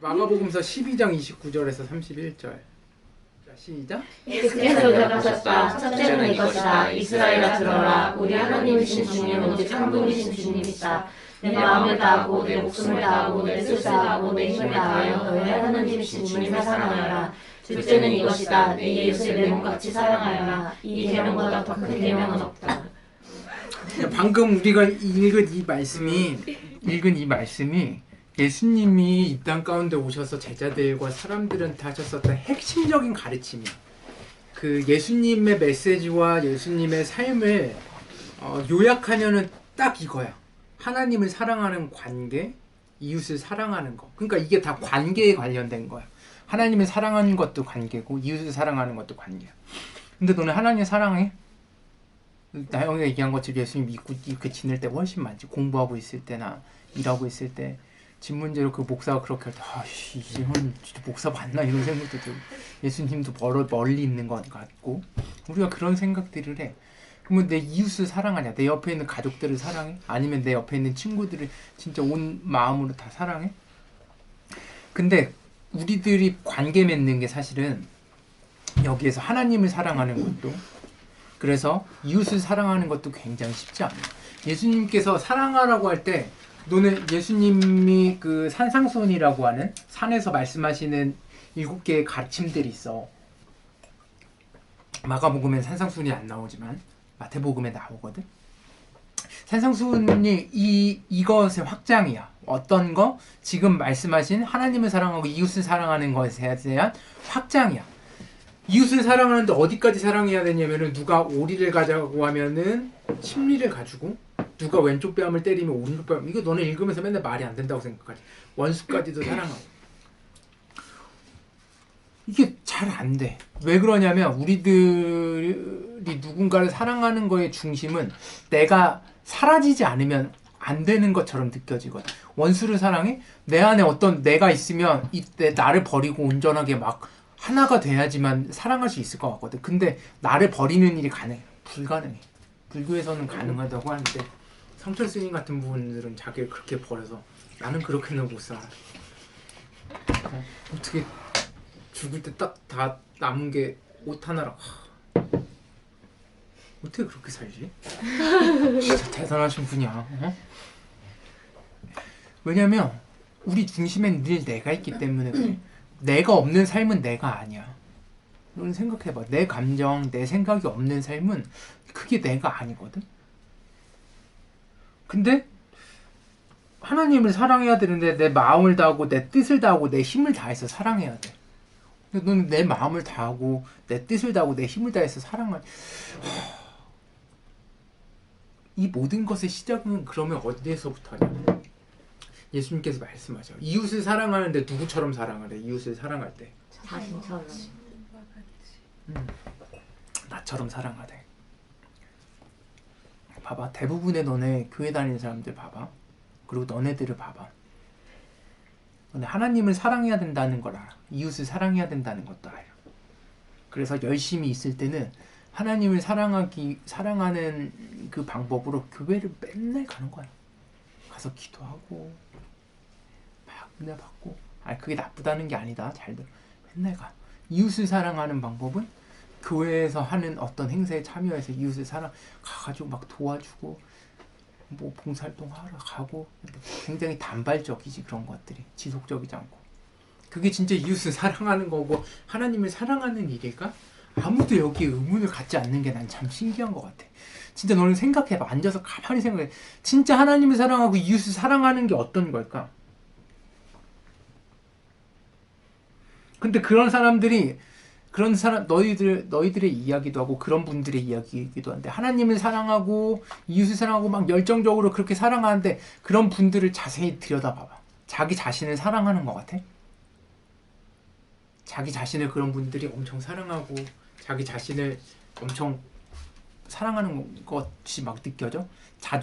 마가복음서 12장 29절에서 31절. 자, 시작. 예수께서 대답하셨다. 첫째는 이것이다. 이스라엘아 들어라. 우리 하나님이신 주님은 오직 한 분이신 주님이시다. 내 마음을 다하고 내 목숨을 다하고 내 뜻을 다하고 내 힘을 다하여 너의 하나님이신 주님을 사랑하여라. 둘째는 이것이다. 내 이웃을 내 몸같이 사랑하여라. 이 계명보다 더 큰 계명은 없다. 방금 우리가 읽은 이 말씀이 예수님이 이 땅 가운데 오셔서 제자들과 사람들한테 하셨었던 핵심적인 가르침이야. 그 예수님의 메시지와 예수님의 삶을 요약하면은 딱 이거야. 하나님을 사랑하는 관계, 이웃을 사랑하는 거. 그러니까 이게 다 관계에 관련된 거야. 하나님을 사랑하는 것도 관계고 이웃을 사랑하는 것도 관계야. 근데 너는 하나님 사랑해? 나영이가 얘기한 것처럼 예수님 믿고 이렇게 지낼 때가 훨씬 많지. 공부하고 있을 때나 일하고 있을 때 집 문제로 그 목사가 그렇게 할 때 아씨 이제는 진짜 목사 맞나 이런 생각도 들고 예수님도 멀리 있는 것 같고 우리가 그런 생각들을 해. 그러면 내 이웃을 사랑하냐? 내 옆에 있는 가족들을 사랑해? 아니면 내 옆에 있는 친구들을 진짜 온 마음으로 다 사랑해? 근데 우리들이 관계 맺는 게 사실은 여기에서 하나님을 사랑하는 것도 그래서 이웃을 사랑하는 것도 굉장히 쉽지 않아요. 예수님께서 사랑하라고 할 때 너는 예수님이 그 산상수훈이라고 하는 산에서 말씀하시는 7개의 가르침들이 있어. 마가복음엔 산상수훈이 안 나오지만 마태복음에 나오거든. 산상수훈이 이것의 확장이야. 어떤 거? 지금 말씀하신 하나님을 사랑하고 이웃을 사랑하는 것에 대한 확장이야. 이웃을 사랑하는데 어디까지 사랑해야 되냐면은 누가 오리를 가자고 하면은 침리를 가지고 누가 왼쪽 뺨을 때리면 오른쪽 뺨 이거 너네 읽으면서 맨날 말이 안 된다고 생각하지. 원수까지도 사랑하고 이게 잘 안 돼. 왜 그러냐면 우리들이 누군가를 사랑하는 거의 중심은 내가 사라지지 않으면 안 되는 것처럼 느껴지거든. 원수를 사랑해? 내 안에 어떤 내가 있으면 이때 나를 버리고 온전하게 막 하나가 돼야지만 사랑할 수 있을 것 같거든. 근데 나를 버리는 일이 불가능해. 불교에서는 가능하다고 하는데 성철 스님 같은 분들은 자기를 그렇게 버려서 나는 그렇게는 못 살아. 어떻게 죽을 때 딱 다 남은 게 옷 하나라. 어떻게 그렇게 살지? 진짜 대단하신 분이야. 어? 왜냐면 우리 중심엔 늘 내가 있기 때문에 그래. 내가 없는 삶은 내가 아니야. 너는 생각해봐. 내 감정, 내 생각이 없는 삶은 그게 내가 아니거든. 근데 하나님을 사랑해야 되는데 내 마음을 다하고 내 뜻을 다하고 내 힘을 다해서 사랑해야 돼. 근데 너는 내 마음을 다하고 내 뜻을 다하고 내 힘을 다해서 이 모든 것의 시작은 그러면 어디에서부터 하냐? 예수님께서 말씀하죠. 이웃을 사랑하는데 누구처럼 사랑하래? 이웃을 사랑할 때 자신처럼. 나처럼 사랑하래. 봐봐. 대부분의 너네 교회 다니는 사람들 봐봐. 그리고 너네들을 봐봐. 너네 하나님을 사랑해야 된다는 걸 알아. 이웃을 사랑해야 된다는 것도 알아. 그래서 열심히 있을 때는 하나님을 사랑하는 그 방법으로 교회를 맨날 가는 거야. 가서 기도하고 막 은혜 받고. 그게 나쁘다는 게 아니다. 잘 들어. 맨날 가. 이웃을 사랑하는 방법은 교회에서 하는 어떤 행사에 참여해서 이웃을 가가지고 막 도와주고 뭐 봉사활동 하러 가고 굉장히 단발적이지. 그런 것들이 지속적이지 않고 그게 진짜 이웃을 사랑하는 거고 하나님을 사랑하는 일일까? 아무도 여기에 의문을 갖지 않는 게 난 참 신기한 것 같아. 진짜 너는 생각해봐. 앉아서 가만히 생각해. 진짜 하나님을 사랑하고 이웃을 사랑하는 게 어떤 걸까? 근데 너희들의 이야기도 하고 그런 분들의 이야기이기도 한데 하나님을 사랑하고 이웃을 사랑하고 막 열정적으로 그렇게 사랑하는데 그런 분들을 자세히 들여다봐봐. 자기 자신을 사랑하는 것 같아? 자기 자신을 그런 분들이 엄청 사랑하고 자기 자신을 엄청 사랑하는 것이 막 느껴져?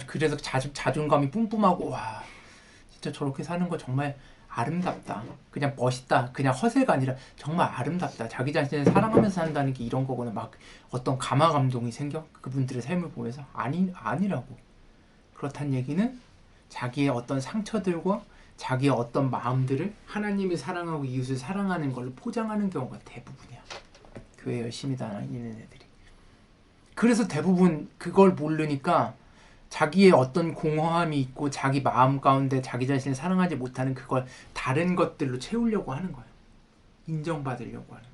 그래서 자존감이 뿜뿜하고 와 진짜 저렇게 사는 거 정말 아름답다. 그냥 멋있다. 그냥 허세가 아니라 정말 아름답다. 자기 자신을 사랑하면서 산다는 게 이런 거구나. 막 어떤 감화 감동이 생겨? 그분들의 삶을 보면서 아니라고. 그렇단 얘기는 자기의 어떤 상처들과 자기의 어떤 마음들을 하나님을 사랑하고 이웃을 사랑하는 걸로 포장하는 경우가 대부분이야. 교회 열심히 다니는 애들이. 그래서 대부분 그걸 모르니까 자기의 어떤 공허함이 있고 자기 마음 가운데 자기 자신을 사랑하지 못하는 그걸 다른 것들로 채우려고 하는 거예요. 인정받으려고 하는.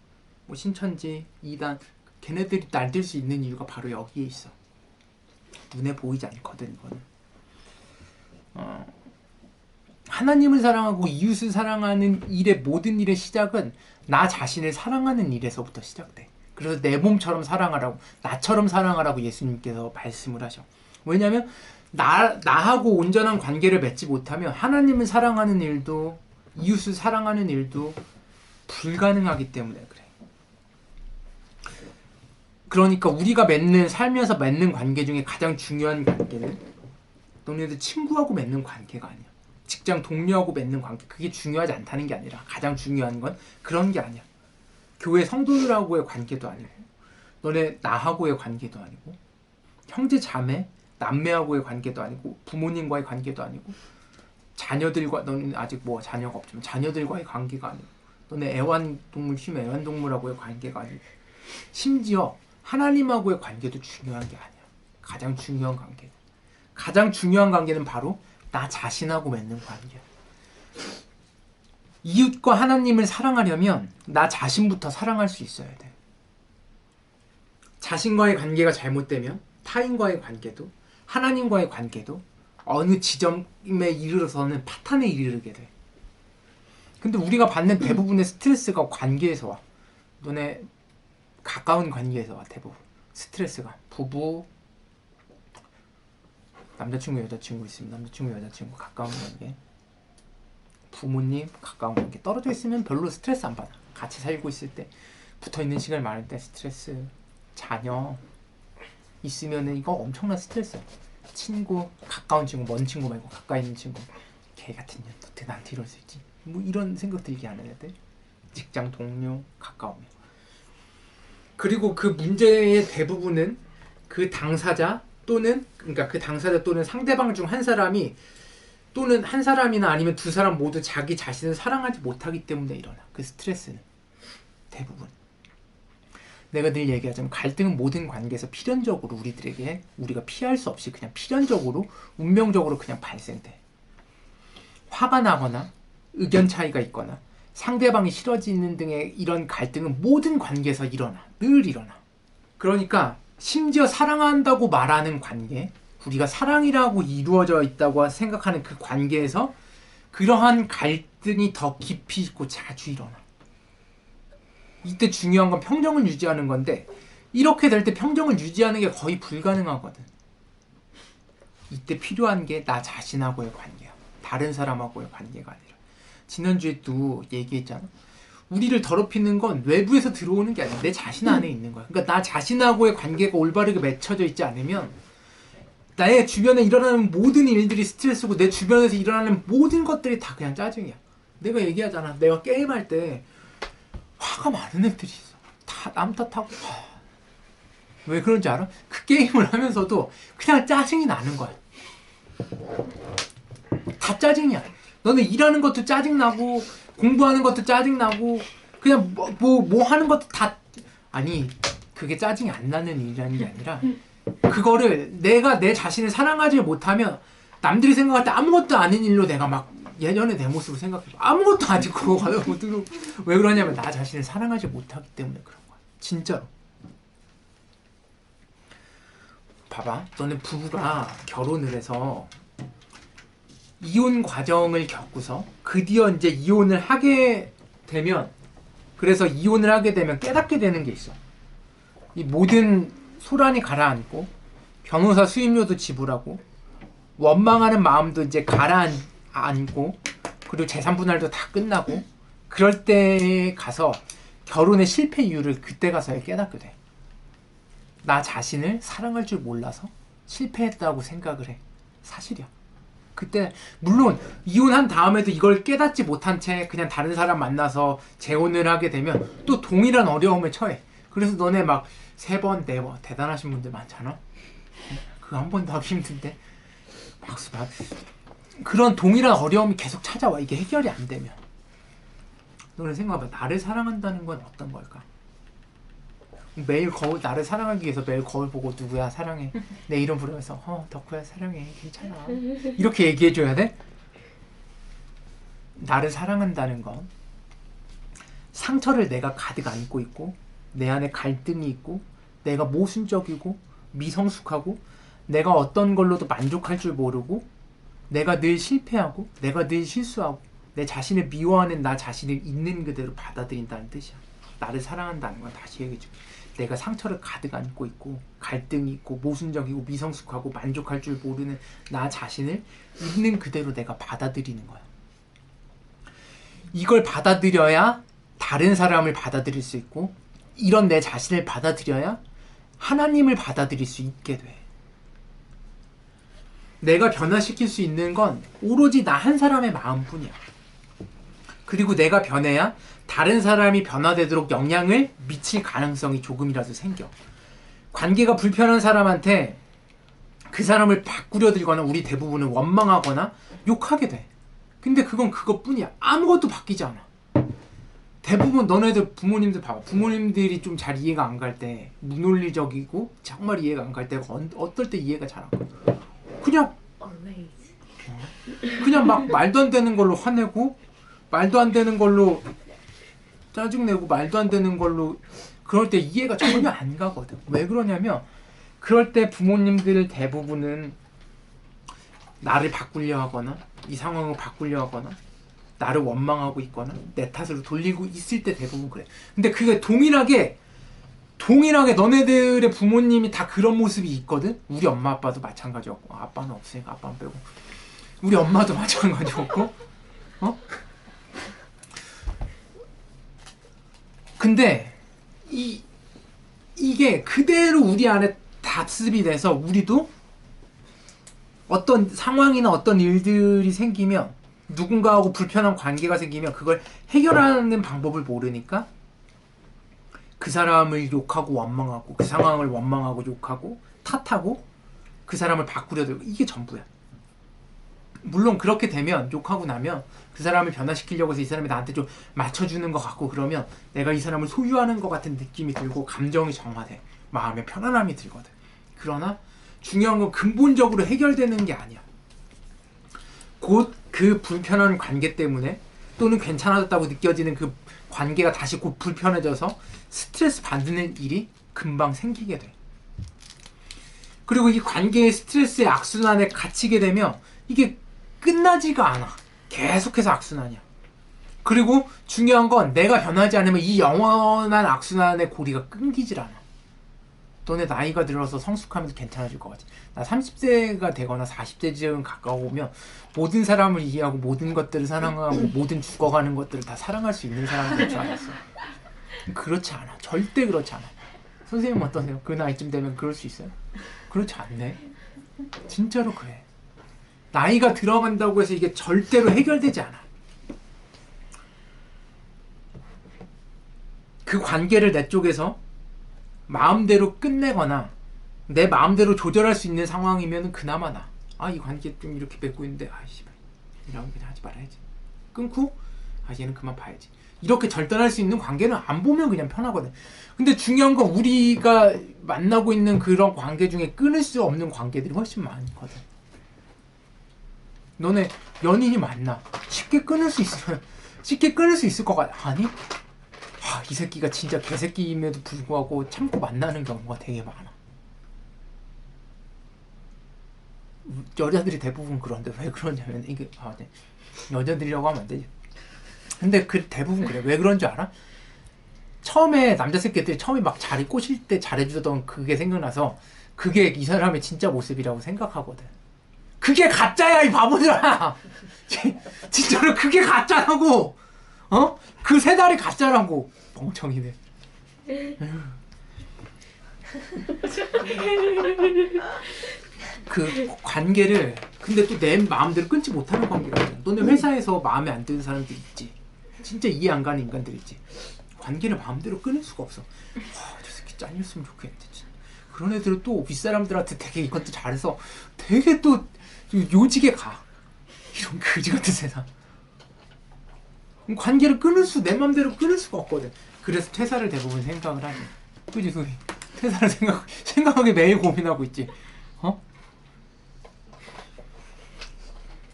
뭐 신천지, 이단, 걔네들이 날뛸 수 있는 이유가 바로 여기에 있어. 눈에 보이지 않거든 이거는. 하나님을 사랑하고 이웃을 사랑하는 일의 모든 일의 시작은 나 자신을 사랑하는 일에서부터 시작돼. 그래서 내 몸처럼 사랑하라고, 나처럼 사랑하라고 예수님께서 말씀을 하셔. 왜냐하면 나하고 온전한 관계를 맺지 못하면 하나님을 사랑하는 일도 이웃을 사랑하는 일도 불가능하기 때문에 그래. 그러니까 우리가 살면서 맺는 관계 중에 가장 중요한 관계는 너네들 친구하고 맺는 관계가 아니야. 직장 동료하고 맺는 관계, 그게 중요하지 않다는 게 아니라 가장 중요한 건 그런 게 아니야. 교회 성도들하고의 관계도 아니고 너네 나하고의 관계도 아니고 형제 자매, 남매하고의 관계도 아니고 부모님과의 관계도 아니고 자녀들과, 너는 아직 뭐 자녀가 없지만 자녀들과의 관계가 아니고 너네 애완동물 키우면 애완동물하고의 관계가 아니고 심지어 하나님하고의 관계도 중요한 게 아니야. 가장 중요한 관계. 가장 중요한 관계는 바로 나 자신하고 맺는 관계야. 이웃과 하나님을 사랑하려면 나 자신부터 사랑할 수 있어야 돼. 자신과의 관계가 잘못되면 타인과의 관계도 하나님과의 관계도 어느 지점에 이르러서는 파탄에 이르게 돼. 근데 우리가 받는 대부분의 스트레스가 관계에서 와. 너네 가까운 관계에서 와. 대부분 스트레스가 부부, 남자친구 여자친구 있으면 남자친구 여자친구 가까운 관계, 부모님 가까운 관계. 떨어져 있으면 별로 스트레스 안 받아. 같이 살고 있을 때 붙어있는 시간을 많을 때 스트레스. 자녀 있으면은 이거 엄청난 스트레스야. 친구, 가까운 친구, 먼 친구 말고 가까이 있는 친구. 걔 같은 년 어떻게 나한테 이럴 수 있지? 뭐 이런 생각 들게 하는 애들. 직장 동료, 가까우면. 그리고 그 문제의 대부분은 그 당사자 또는 상대방 중 한 사람이 또는 한 사람이나 아니면 두 사람 모두 자기 자신을 사랑하지 못하기 때문에 일어나. 그 스트레스는 대부분. 내가 늘 얘기하자면 갈등은 모든 관계에서 필연적으로 우리가 피할 수 없이 그냥 필연적으로 운명적으로 그냥 발생돼. 화가 나거나 의견 차이가 있거나 상대방이 싫어지는 등의 이런 갈등은 모든 관계에서 일어나. 늘 일어나. 그러니까 심지어 사랑한다고 말하는 관계, 우리가 사랑이라고 이루어져 있다고 생각하는 그 관계에서 그러한 갈등이 더 깊이 있고 자주 일어나. 이때 중요한 건 평정을 유지하는 건데 이렇게 될 때 평정을 유지하는 게 거의 불가능하거든. 이때 필요한 게 나 자신하고의 관계야. 다른 사람하고의 관계가 아니라. 지난주에도 얘기했잖아. 우리를 더럽히는 건 외부에서 들어오는 게 아니라 내 자신 안에 있는 거야. 그러니까 나 자신하고의 관계가 올바르게 맺혀져 있지 않으면 나의 주변에 일어나는 모든 일들이 스트레스고 내 주변에서 일어나는 모든 것들이 다 그냥 짜증이야. 내가 얘기하잖아. 내가 게임할 때 화가 많은 애들이 있어. 다 남 탓하고. 왜 그런지 알아? 그 게임을 하면서도 그냥 짜증이 나는 거야. 다 짜증이야. 너는 일하는 것도 짜증나고 공부하는 것도 짜증나고 그냥 뭐 하는 것도 다. 아니 그게 짜증이 안 나는 일이라는 게 아니라 그거를 내가 내 자신을 사랑하지 못하면 남들이 생각할 때 아무것도 아닌 일로 내가 막 예전에 내 모습을 생각해. 아무것도 아니고 왜 그러냐면 나 자신을 사랑하지 못하기 때문에 그런 거야. 진짜로. 봐봐. 너네 부부가 결혼을 해서 이혼 과정을 겪고서 드디어 이제 이혼을 하게 되면, 그래서 이혼을 하게 되면 깨닫게 되는 게 있어. 이 모든 소란이 가라앉고 변호사 수임료도 지불하고 원망하는 마음도 이제 가라앉고 그리고 재산 분할도 다 끝나고 그럴 때 가서 결혼의 실패 이유를 그때 가서야 깨닫게 돼. 나 자신을 사랑할 줄 몰라서 실패했다고 생각을 해. 사실이야. 그때 물론 이혼한 다음에도 이걸 깨닫지 못한 채 그냥 다른 사람 만나서 재혼을 하게 되면 또 동일한 어려움에 처해. 그래서 너네 막 3번, 4번 대단하신 분들 많잖아. 그거 한 번도 하기 힘든데 그런 동일한 어려움이 계속 찾아와. 이게 해결이 안 되면. 너는 생각해봐. 나를 사랑한다는 건 어떤 걸까? 매일 거울, 나를 사랑하기 위해서 매일 거울 보고 누구야 사랑해, 내 이름 부르면서 덕후야 사랑해, 괜찮아, 이렇게 얘기해줘야 돼? 나를 사랑한다는 건 상처를 내가 가득 안고 있고 내 안에 갈등이 있고 내가 모순적이고 미성숙하고 내가 어떤 걸로도 만족할 줄 모르고 내가 늘 실패하고 내가 늘 실수하고 내 자신을 미워하는 나 자신을 있는 그대로 받아들인다는 뜻이야. 나를 사랑한다는 건 다시 얘기해줄게. 내가 상처를 가득 안고 있고 갈등이 있고 모순적이고 미성숙하고 만족할 줄 모르는 나 자신을 있는 그대로 내가 받아들이는 거야. 이걸 받아들여야 다른 사람을 받아들일 수 있고 이런 내 자신을 받아들여야 하나님을 받아들일 수 있게 돼. 내가 변화시킬 수 있는 건 오로지 나 한 사람의 마음뿐이야. 그리고 내가 변해야 다른 사람이 변화되도록 영향을 미칠 가능성이 조금이라도 생겨. 관계가 불편한 사람한테 그 사람을 바꾸려 들거나 우리 대부분은 원망하거나 욕하게 돼. 근데 그건 그것뿐이야. 아무것도 바뀌지 않아. 대부분 너네들 부모님들 봐봐. 부모님들이 좀 잘 이해가 안 갈 때, 무논리적이고 정말 이해가 안 갈 때가 어떨 때 이해가 잘 안 가. 그냥 막 말도 안 되는 걸로 화내고 말도 안 되는 걸로 짜증내고 말도 안 되는 걸로 그럴 때 이해가 전혀 안 가거든. 왜 그러냐면 그럴 때 부모님들 대부분은 나를 바꾸려 하거나 이 상황을 바꾸려 하거나 나를 원망하고 있거나 내 탓으로 돌리고 있을 때 대부분 그래. 근데 그게 동일하게 너네들의 부모님이 다 그런 모습이 있거든. 우리 엄마 아빠도 마찬가지였고, 아빠는 없으니까 아빠는 빼고 우리 엄마도 마찬가지였고, 근데 이게 그대로 우리 안에 답습이 돼서 우리도 어떤 상황이나 어떤 일들이 생기면 누군가하고 불편한 관계가 생기면 그걸 해결하는 방법을 모르니까 그 사람을 욕하고 원망하고 그 상황을 원망하고 욕하고 탓하고 그 사람을 바꾸려 들고 이게 전부야. 물론 그렇게 되면 욕하고 나면 그 사람을 변화시키려고 해서 이 사람이 나한테 좀 맞춰주는 것 같고 그러면 내가 이 사람을 소유하는 것 같은 느낌이 들고 감정이 정화돼. 마음에 편안함이 들거든. 그러나 중요한 건 근본적으로 해결되는 게 아니야. 곧 그 불편한 관계 때문에 또는 괜찮아졌다고 느껴지는 그 관계가 다시 곧 불편해져서 스트레스 받는 일이 금방 생기게 돼. 그리고 이 관계의 스트레스의 악순환에 갇히게 되면 이게 끝나지가 않아. 계속해서 악순환이야. 그리고 중요한 건 내가 변하지 않으면 이 영원한 악순환의 고리가 끊기질 않아. 너네 나이가 들어서 성숙하면서 괜찮아질 것 같지. 나 30세가 되거나 40세쯤 가까워오면 모든 사람을 이해하고 모든 것들을 사랑하고 모든 죽어가는 것들을 다 사랑할 수 있는 사람이 될 줄 알았어. 그렇지 않아. 절대 그렇지 않아. 선생님 어떠세요? 그 나이쯤 되면 그럴 수 있어요? 그렇지 않네. 진짜로 그래. 나이가 들어간다고 해서 이게 절대로 해결되지 않아. 그 관계를 내 쪽에서 마음대로 끝내거나 내 마음대로 조절할 수 있는 상황이면 그나마 나. 이 관계 좀 이렇게 맺고 있는데 씨발 이러면 그냥 하지 말아야지. 끊고 얘는 그만 봐야지. 이렇게 절단할 수 있는 관계는 안 보면 그냥 편하거든. 근데 중요한 건 우리가 만나고 있는 그런 관계 중에 끊을 수 없는 관계들이 훨씬 많거든. 너네 연인이 만나 쉽게 끊을 수 있을 것 같아. 아니? 이 새끼가 진짜 개새끼임에도 불구하고 참고 만나는 경우가 되게 많아. 여자들이 대부분 그런데 왜 그러냐면 이게 네. 여자들이라고 하면 안 되지. 근데 그 대부분 그래. 왜 그런 줄 알아? 처음에 남자 새끼들이 처음에 막 자리 꼬실 때 잘해주던 그게 생각나서 그게 이 사람의 진짜 모습이라고 생각하거든. 그게 가짜야 이 바보들아. 진짜로 그게 가짜라고. 그 세 달이 가짜라고. 멍청이네. 그 관계를 근데 또 내 마음대로 끊지 못하는 관계가 있잖아. 너네 회사에서 마음에 안 드는 사람들 있지. 진짜 이해 안 가는 인간들 있지. 관계를 마음대로 끊을 수가 없어. 저 새끼 잘렸으면 좋겠는데 진짜. 그런 애들은 또 윗사람들한테 되게 이것도 잘해서 되게 또 요직에 가. 이런 그지 같은 세상. 관계를 내 맘대로 끊을 수가 없거든. 그래서 퇴사를 대부분 생각을 하지. 그지 소리. 퇴사를 생각하게 매일 고민하고 있지. 어?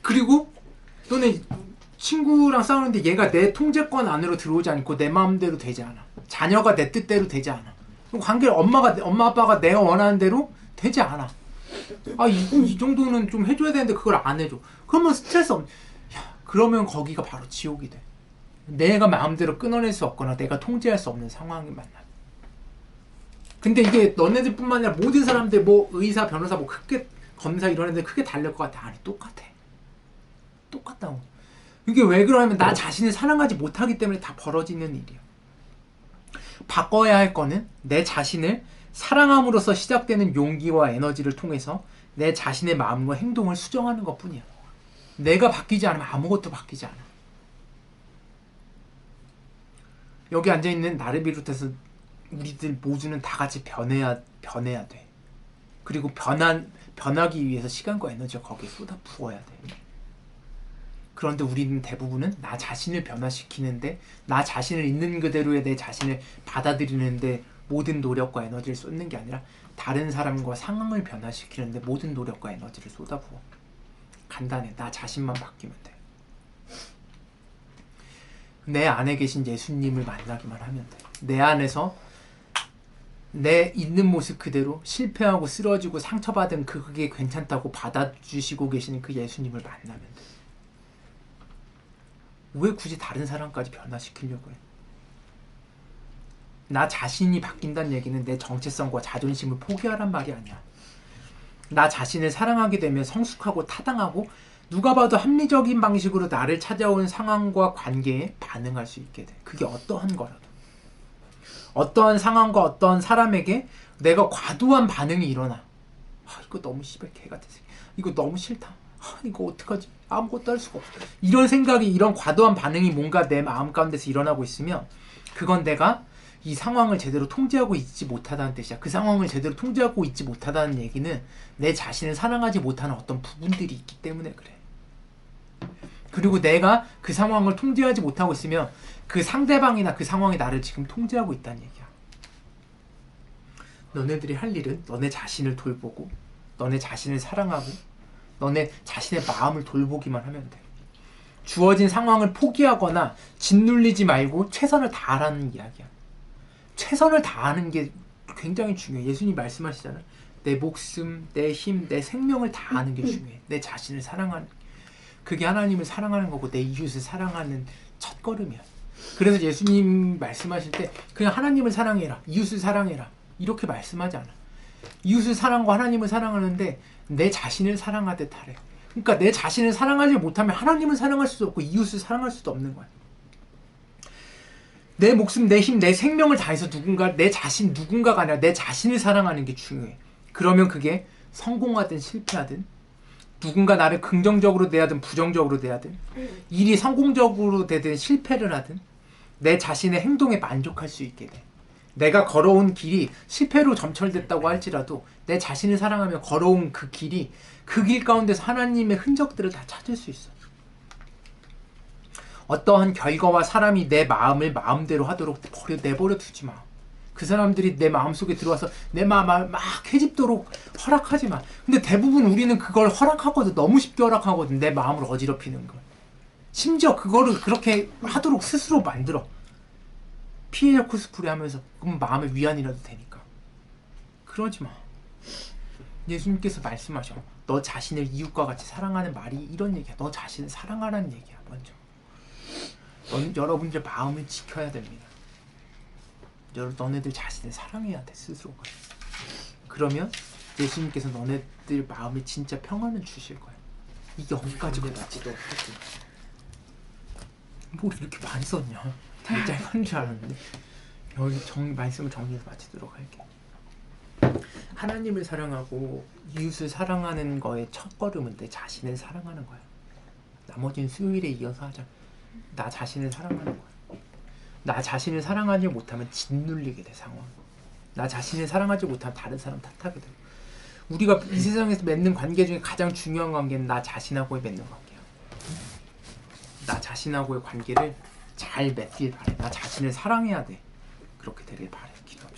그리고 너네 친구랑 싸우는데 얘가 내 통제권 안으로 들어오지 않고 내 마음대로 되지 않아. 자녀가 내 뜻대로 되지 않아. 관계를 엄마 아빠가 내가 원하는 대로 되지 않아. 이 정도는 좀 해줘야 되는데 그걸 안 해줘. 그러면 스트레스 그러면 거기가 바로 지옥이 돼. 내가 마음대로 끊어낼 수 없거나 내가 통제할 수 없는 상황이 만나. 근데 이게 너네들뿐만 아니라 모든 사람들 뭐 의사, 변호사, 뭐 크게 검사 이런 애들 크게 다를 것 같아. 아니 똑같아. 똑같다고. 이게 왜 그러냐면 나 자신을 사랑하지 못하기 때문에 다 벌어지는 일이야. 바꿔야 할 거는 내 자신을 사랑함으로써 시작되는 용기와 에너지를 통해서 내 자신의 마음과 행동을 수정하는 것뿐이야. 내가 바뀌지 않으면 아무것도 바뀌지 않아. 여기 앉아있는 나를 비롯해서 우리들 모두는 다 같이 변해야 돼. 그리고 변하기 위해서 시간과 에너지가 거기에 쏟아 부어야 돼. 그런데 우리는 대부분은 나 자신을 변화시키는데, 나 자신을 있는 그대로의 내 자신을 받아들이는데 모든 노력과 에너지를 쏟는 게 아니라 다른 사람과 상황을 변화시키는데 모든 노력과 에너지를 쏟아부어. 간단해. 나 자신만 바뀌면 돼. 내 안에 계신 예수님을 만나기만 하면 돼. 내 안에서 내 있는 모습 그대로 실패하고 쓰러지고 상처받은 그게 괜찮다고 받아주시고 계시는 그 예수님을 만나면 돼. 왜 굳이 다른 사람까지 변화시키려고 해? 나 자신이 바뀐다는 얘기는 내 정체성과 자존심을 포기하란 말이 아니야. 나 자신을 사랑하게 되면 성숙하고 타당하고 누가 봐도 합리적인 방식으로 나를 찾아온 상황과 관계에 반응할 수 있게 돼. 그게 어떠한 거라도. 어떠한 상황과 어떠한 사람에게 내가 과도한 반응이 일어나. 이거 너무 씨발 개같은 새끼. 이거 너무 싫다. 이거 어떡하지? 아무것도 할 수가 없어. 이런 생각이, 이런 과도한 반응이 뭔가 내 마음 가운데서 일어나고 있으면 그건 내가 이 상황을 제대로 통제하고 있지 못하다는 뜻이야. 그 상황을 제대로 통제하고 있지 못하다는 얘기는 내 자신을 사랑하지 못하는 어떤 부분들이 있기 때문에 그래. 그리고 내가 그 상황을 통제하지 못하고 있으면 그 상대방이나 그 상황이 나를 지금 통제하고 있다는 얘기야. 너네들이 할 일은 너네 자신을 돌보고 너네 자신을 사랑하고 너네 자신의 마음을 돌보기만 하면 돼. 주어진 상황을 포기하거나 짓눌리지 말고 최선을 다하라는 이야기야. 최선을 다하는 게 굉장히 중요해. 예수님 말씀하시잖아요. 내 목숨, 내 힘, 내 생명을 다하는 게 중요해. 내 자신을 사랑하는, 그게 하나님을 사랑하는 거고 내 이웃을 사랑하는 첫걸음이야. 그래서 예수님 말씀하실 때 그냥 하나님을 사랑해라, 이웃을 사랑해라 이렇게 말씀하지 않아. 이웃을 사랑하고 하나님을 사랑하는데 내 자신을 사랑하듯 하래. 그러니까 내 자신을 사랑하지 못하면 하나님을 사랑할 수도 없고 이웃을 사랑할 수도 없는 거야. 내 목숨, 내 힘, 내 생명을 다해서 내 자신 누군가가 아니라 내 자신을 사랑하는 게 중요해. 그러면 그게 성공하든 실패하든 누군가 나를 긍정적으로 대하든 부정적으로 대하든 일이 성공적으로 되든 실패를 하든 내 자신의 행동에 만족할 수 있게 돼. 내가 걸어온 길이 실패로 점철됐다고 할지라도 내 자신을 사랑하며 걸어온 그 길이 그 길 가운데서 하나님의 흔적들을 다 찾을 수 있어. 어떠한 결과와 사람이 내 마음을 마음대로 하도록 내버려 두지 마. 그 사람들이 내 마음속에 들어와서 내 마음을 막 해집도록 허락하지 마. 근데 대부분 우리는 그걸 허락하거든. 너무 쉽게 허락하거든. 내 마음을 어지럽히는 걸. 심지어 그거를 그렇게 하도록 스스로 만들어. 피해자 코스프레 하면서 그럼 마음의 위안이라도 되니까. 그러지 마. 예수님께서 말씀하셔. 너 자신을 이웃과 같이 사랑하는 말이 이런 얘기야. 너 자신을 사랑하라는 얘기야. 먼저. 여러분들 마음을 지켜야 됩니다. 너네들 자신을 사랑해야 돼. 스스로가. 그러면 예수님께서 너네들 마음에 진짜 평안을 주실 거야. 이게 여기까지거든. 뭘 이렇게 많이 썼냐. 되게 짧은 줄 알았는데 여기 말씀을 정리해서 마치도록 할게. 하나님을 사랑하고 이웃을 사랑하는 거의 첫걸음은 내 자신을 사랑하는 거야. 나머지는 수요일에 이어서 하자. 나 자신을 사랑하는 거야. 나 자신을 사랑하지 못하면 짓눌리게 돼, 상황. 나 자신을 사랑하지 못하면 다른 사람 탓하게 돼. 우리가 이 세상에서 맺는 관계 중에 가장 중요한 관계는 나 자신하고의 맺는 관계야. 자신하고의 관계를 잘 맺길 바래. 나 자신을 사랑해야 돼. 그렇게 되길 바래. 기도합시다.